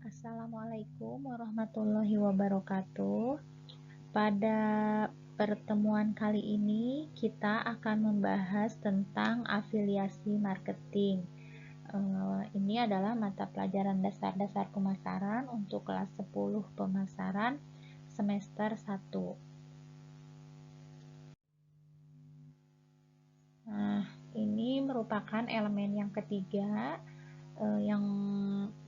Assalamualaikum warahmatullahi wabarakatuh. Pada pertemuan kali ini, kita akan membahas tentang afiliasi marketing. Ini adalah mata pelajaran dasar-dasar pemasaran untuk kelas 10 pemasaran semester 1. Nah, ini merupakan elemen yang ketiga yang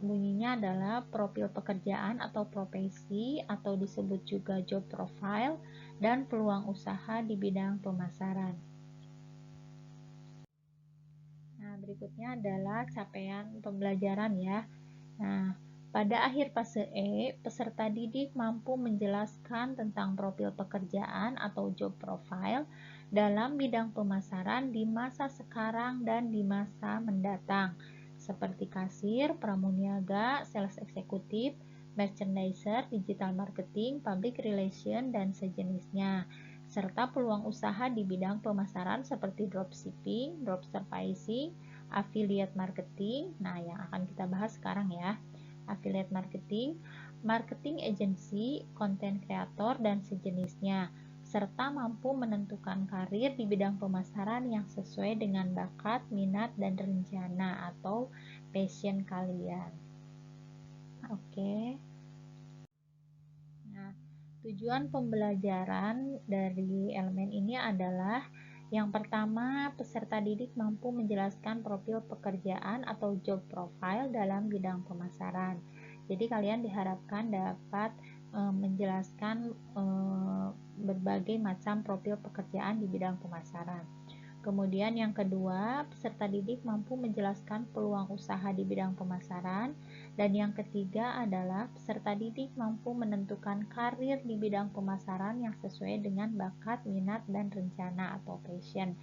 bunyinya adalah profil pekerjaan atau profesi atau disebut juga job profile dan peluang usaha di bidang pemasaran. Nah, berikutnya adalah capaian pembelajaran ya. Nah, pada akhir fase E, peserta didik mampu menjelaskan tentang profil pekerjaan atau job profile dalam bidang pemasaran di masa sekarang dan di masa mendatang, seperti kasir, pramuniaga, sales eksekutif, merchandiser, digital marketing, public relation, dan sejenisnya, serta peluang usaha di bidang pemasaran seperti dropshipping, drop servicing, affiliate marketing. Nah, yang akan kita bahas sekarang ya. Affiliate marketing, marketing agency, content creator, dan sejenisnya, serta mampu menentukan karir di bidang pemasaran yang sesuai dengan bakat, minat, dan rencana atau passion kalian. Oke. Nah, tujuan pembelajaran dari elemen ini adalah yang pertama, peserta didik mampu menjelaskan profil pekerjaan atau job profile dalam bidang pemasaran. Jadi kalian diharapkan dapat menjelaskan berbagai macam profil pekerjaan di bidang pemasaran. Kemudian yang kedua, peserta didik mampu menjelaskan peluang usaha di bidang pemasaran. Dan yang ketiga adalah peserta didik mampu menentukan karir di bidang pemasaran yang sesuai dengan bakat, minat, dan rencana atau passion.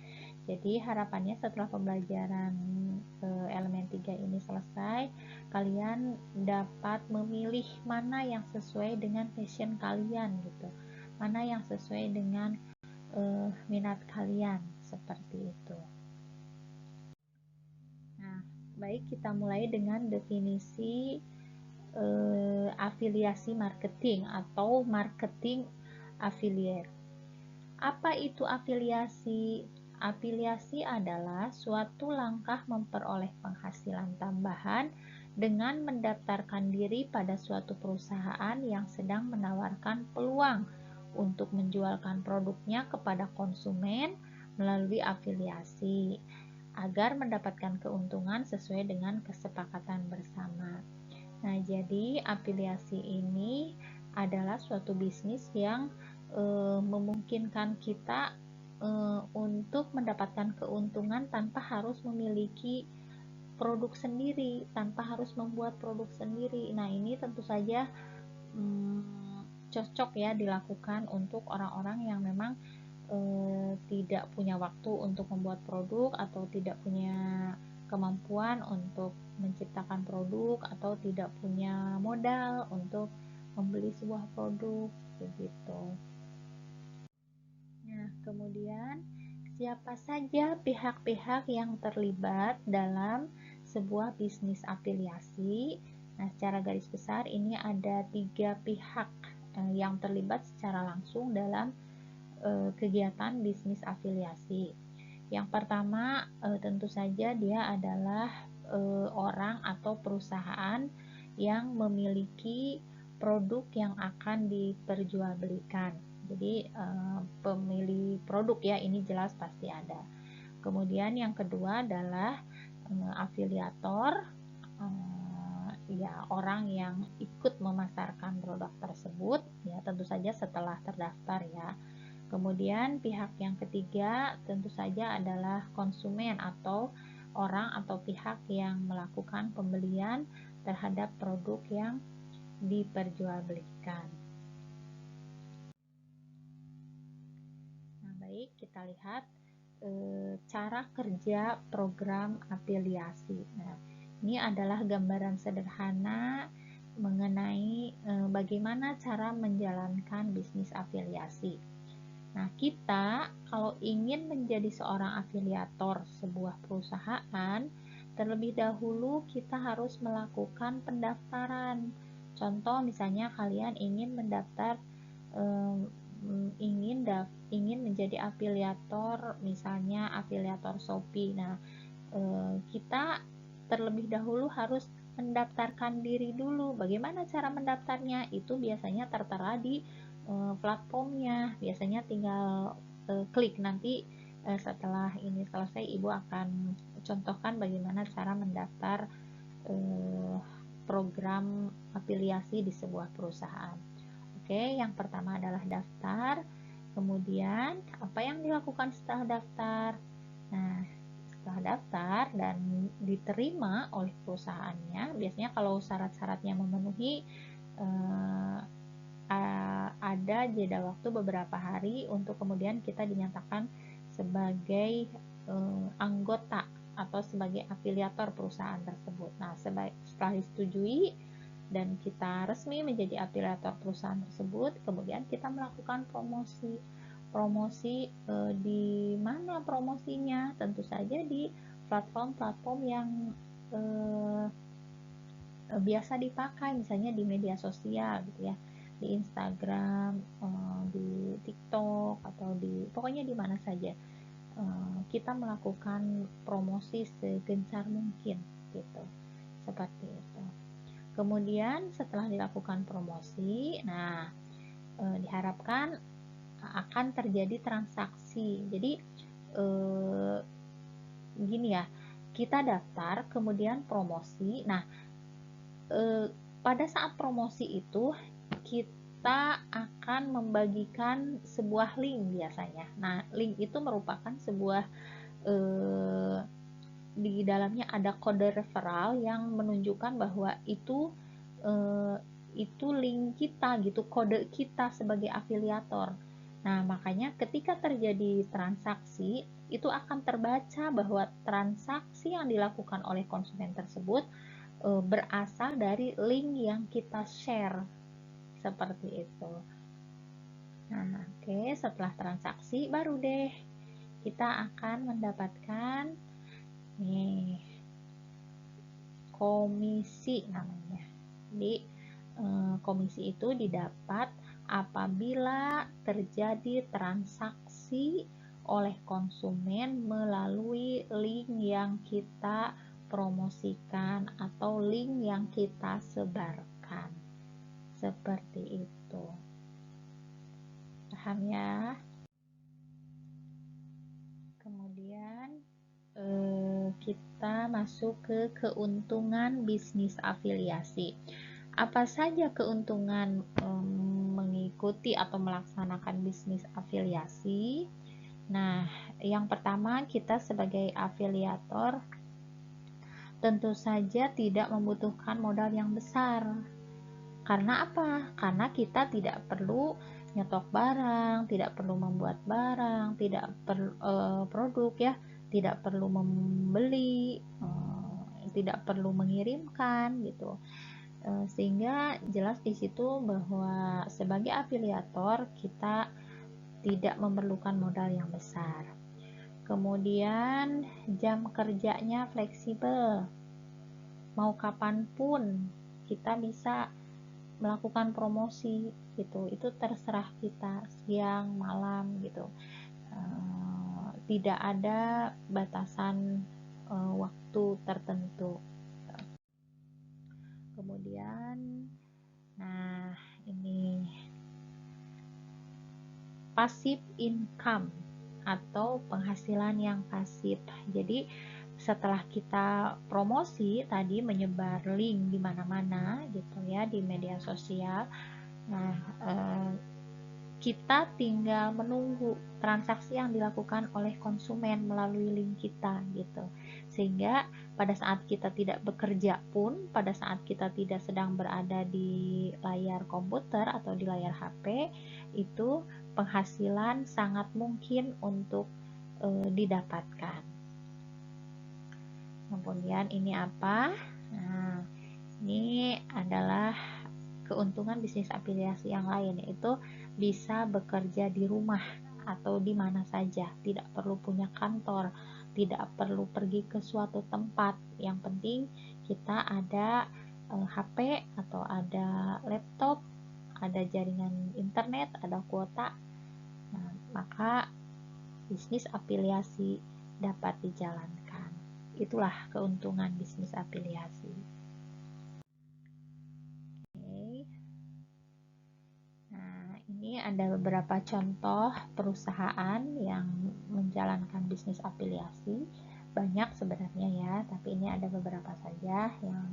Jadi harapannya setelah pembelajaran elemen 3 ini selesai, kalian dapat memilih mana yang sesuai dengan passion kalian gitu. Mana yang sesuai dengan minat kalian, seperti itu. Nah, baik, kita mulai dengan definisi afiliasi marketing atau marketing affiliate. Apa itu afiliasi? Afiliasi adalah suatu langkah memperoleh penghasilan tambahan dengan mendaftarkan diri pada suatu perusahaan yang sedang menawarkan peluang untuk menjualkan produknya kepada konsumen melalui afiliasi agar mendapatkan keuntungan sesuai dengan kesepakatan bersama. Nah, jadi afiliasi ini adalah suatu bisnis yang memungkinkan kita untuk mendapatkan keuntungan tanpa harus memiliki produk sendiri, tanpa harus membuat produk sendiri. Nah, ini tentu saja cocok ya dilakukan untuk orang-orang yang memang tidak punya waktu untuk membuat produk atau tidak punya kemampuan untuk menciptakan produk atau tidak punya modal untuk membeli sebuah produk begitu. Nah, kemudian siapa saja pihak-pihak yang terlibat dalam sebuah bisnis afiliasi? Nah, secara garis besar ini ada 3 pihak yang terlibat secara langsung dalam kegiatan bisnis afiliasi. Yang pertama, tentu saja dia adalah orang atau perusahaan yang memiliki produk yang akan diperjualbelikan. Jadi pemilik produk ya, ini jelas pasti ada. Kemudian yang kedua adalah afiliator, ya orang yang ikut memasarkan produk tersebut, ya tentu saja setelah terdaftar ya. Kemudian pihak yang ketiga tentu saja adalah konsumen atau orang atau pihak yang melakukan pembelian terhadap produk yang diperjualbelikan. Nah, baik, kita lihat cara kerja program afiliasi. Nah, ini adalah gambaran sederhana mengenai bagaimana cara menjalankan bisnis afiliasi. Nah, kita kalau ingin menjadi seorang afiliator sebuah perusahaan, terlebih dahulu kita harus melakukan pendaftaran. Contoh misalnya kalian ingin mendaftar ingin menjadi afiliator, misalnya afiliator Shopee. Nah, kita terlebih dahulu harus mendaftarkan diri dulu. Bagaimana cara mendaftarnya? Itu biasanya tertera di platformnya. Biasanya tinggal klik. Nanti setelah ini selesai, Ibu akan contohkan bagaimana cara mendaftar program afiliasi di sebuah perusahaan. Oke, yang pertama adalah daftar. Kemudian, apa yang dilakukan setelah daftar? Nah, setelah daftar dan diterima oleh perusahaannya, biasanya kalau syarat-syaratnya memenuhi, ada jeda waktu beberapa hari untuk kemudian kita dinyatakan sebagai anggota atau sebagai afiliator perusahaan tersebut. Nah, setelah disetujui dan kita resmi menjadi afiliator perusahaan tersebut, kemudian kita melakukan promosi. Di mana promosinya? Tentu saja di platform-platform yang biasa dipakai, misalnya di media sosial gitu ya, di Instagram, di TikTok, atau pokoknya di mana saja kita melakukan promosi segencar mungkin gitu, seperti itu. Kemudian setelah dilakukan promosi, nah diharapkan akan terjadi transaksi. Jadi gini ya, kita daftar kemudian promosi. Nah, pada saat promosi itu kita akan membagikan sebuah link biasanya. Nah, link itu merupakan sebuah di dalamnya ada kode referral yang menunjukkan bahwa itu link kita gitu, kode kita sebagai afiliator. Nah, makanya ketika terjadi transaksi, itu akan terbaca bahwa transaksi yang dilakukan oleh konsumen tersebut berasal dari link yang kita share, seperti itu. Nah, oke, setelah transaksi baru deh kita akan mendapatkan nih komisi namanya. Jadi komisi itu didapat apabila terjadi transaksi oleh konsumen melalui link yang kita promosikan atau link yang kita sebarkan. Seperti itu. Paham ya? Kemudian kita masuk ke keuntungan bisnis afiliasi. Apa saja keuntungan mengikuti atau melaksanakan bisnis afiliasi? Nah, yang pertama, kita sebagai afiliator tentu saja tidak membutuhkan modal yang besar. Karena apa? Karena kita tidak perlu nyetok barang, tidak perlu membuat barang, tidak perlu produk ya, tidak perlu membeli, tidak perlu mengirimkan gitu. Sehingga jelas di situ bahwa sebagai afiliator kita tidak memerlukan modal yang besar. Kemudian jam kerjanya fleksibel, mau kapanpun kita bisa melakukan promosi gitu, itu terserah kita, siang, malam gitu, tidak ada batasan waktu tertentu. Kemudian nah ini passive income atau penghasilan yang pasif. Jadi setelah kita promosi tadi, menyebar link di mana-mana gitu ya, di media sosial. Nah, kita tinggal menunggu transaksi yang dilakukan oleh konsumen melalui link kita gitu. Sehingga pada saat kita tidak bekerja pun, pada saat kita tidak sedang berada di layar komputer atau di layar HP, itu penghasilan sangat mungkin untuk didapatkan. Kemudian ini apa? Nah, ini adalah keuntungan bisnis afiliasi yang lain, yaitu bisa bekerja di rumah atau di mana saja, tidak perlu punya kantor, tidak perlu pergi ke suatu tempat. Yang penting kita ada HP atau ada laptop, ada jaringan internet, ada kuota. Nah, maka bisnis afiliasi dapat dijalankan. Itulah keuntungan bisnis afiliasi. Oke. Nah, ini ada beberapa contoh perusahaan yang menjalankan bisnis afiliasi. Banyak sebenarnya ya, tapi ini ada beberapa saja yang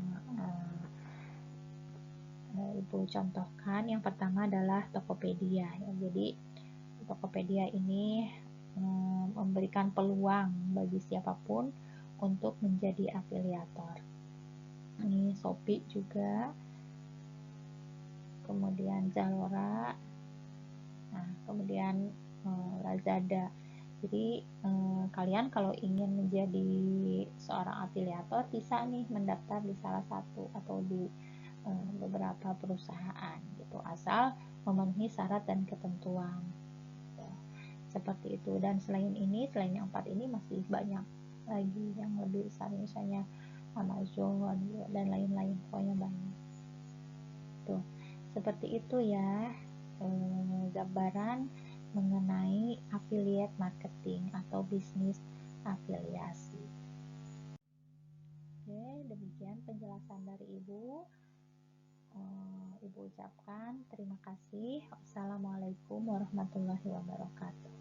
Ibu contohkan. Yang pertama adalah Tokopedia ya. Jadi Tokopedia ini memberikan peluang bagi siapapun untuk menjadi afiliator. Ini Shopee juga, kemudian Zalora, nah kemudian Lazada. Jadi kalian kalau ingin menjadi seorang afiliator bisa nih mendaftar di salah satu atau di beberapa perusahaan gitu, asal memenuhi syarat dan ketentuan seperti itu. Dan selain yang 4 ini masih banyak lagi yang lebih besar, misalnya Amazon dan lain-lain, pokoknya banyak tuh. Seperti itu ya gambaran mengenai affiliate marketing atau bisnis afiliasi. Oke, demikian penjelasan dari Ibu. Ibu ucapkan terima kasih. Wassalamualaikum warahmatullahi wabarakatuh.